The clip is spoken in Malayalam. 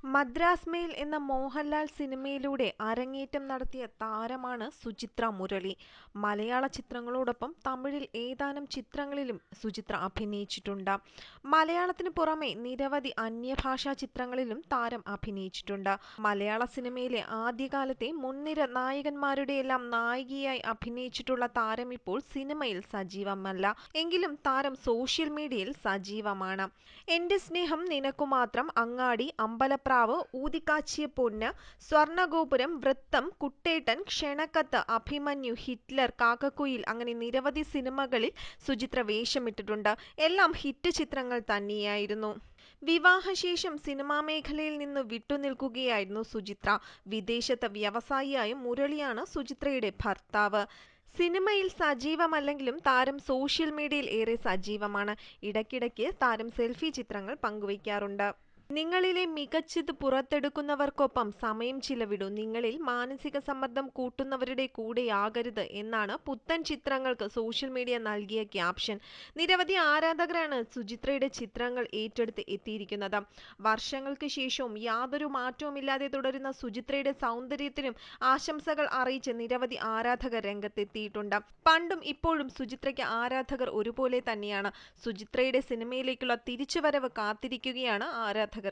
മദ്രാസ് മെയിൽ എന്ന മോഹൻലാൽ സിനിമയിലൂടെ അരങ്ങേറ്റം നടത്തിയ താരമാണ് സുചിത്ര മുരളി. മലയാള ചിത്രങ്ങളോടൊപ്പം തമിഴിൽ ഏതാനും ചിത്രങ്ങളിലും സുചിത്ര അഭിനയിച്ചിട്ടുണ്ട്. മലയാളത്തിന് പുറമെ നിരവധി അന്യഭാഷാ ചിത്രങ്ങളിലും താരം അഭിനയിച്ചിട്ടുണ്ട്. മലയാള സിനിമയിലെ ആദ്യകാലത്തെ മുൻനിര നായകന്മാരുടെയെല്ലാം നായികയായി അഭിനയിച്ചിട്ടുള്ള താരം ഇപ്പോൾ സിനിമയിൽ സജീവമല്ല. എങ്കിലും താരം സോഷ്യൽ മീഡിയയിൽ സജീവമാണ്. എന്റെ സ്നേഹം നിനക്കുമാത്രം, അങ്ങാടി, അമ്പലപ്രാവ്, ഊതിക്കാച്ചിയ പൊന്ന്, സ്വർണഗോപുരം, വൃത്തം, കുട്ടേട്ടൻ, ക്ഷണക്കത്ത്, അഭിമന്യു, ഹിറ്റ്ലർ, കാക്കക്കുയിൽ അങ്ങനെ നിരവധി സിനിമകളിൽ സുചിത്ര വേഷമിട്ടിട്ടുണ്ട്. എല്ലാം ഹിറ്റ് ചിത്രങ്ങൾ തന്നെയായിരുന്നു. വിവാഹശേഷം സിനിമാ മേഖലയിൽ നിന്ന് വിട്ടുനിൽക്കുകയായിരുന്നു സുചിത്ര. വിദേശത്ത് വ്യവസായിയായും മുരളിയാണ് സുചിത്രയുടെ ഭർത്താവ്. സിനിമയിൽ സജീവമല്ലെങ്കിലും താരം സോഷ്യൽ മീഡിയയിൽ ഏറെ സജീവമാണ്. ഇടയ്ക്കിടയ്ക്ക് താരം സെൽഫി ചിത്രങ്ങൾ പങ്കുവയ്ക്കാറുണ്ട്. നിങ്ങളിലെ മികച്ചത് പുറത്തെടുക്കുന്നവർക്കൊപ്പം സമയം ചിലവിടൂ. നിങ്ങളിൽ മാനസിക സമ്മർദ്ദം കൂട്ടുന്നവരുടെ കൂടെയാകരുത് എന്നാണ് പുത്തൻ ചിത്രങ്ങൾക്ക് സോഷ്യൽ മീഡിയ നൽകിയ ക്യാപ്ഷൻ. നിരവധി ആരാധകരാണ് സുചിത്രയുടെ ചിത്രങ്ങൾ ഏറ്റെടുത്ത് എത്തിയിരിക്കുന്നത്. വർഷങ്ങൾക്ക് ശേഷവും യാതൊരു മാറ്റവുമില്ലാതെ തുടരുന്ന സുചിത്രയുടെ സൗന്ദര്യത്തിനും ആശംസകൾ അറിയിച്ച് നിരവധി ആരാധകർ രംഗത്തെത്തിയിട്ടുണ്ട്. പണ്ടും ഇപ്പോഴും സുചിത്രയ്ക്ക് ആരാധകർ ഒരുപോലെ തന്നെയാണ്. സുചിത്രയുടെ സിനിമയിലേക്കുള്ള തിരിച്ചുവരവ് കാത്തിരിക്കുകയാണ് ആരാധകർ.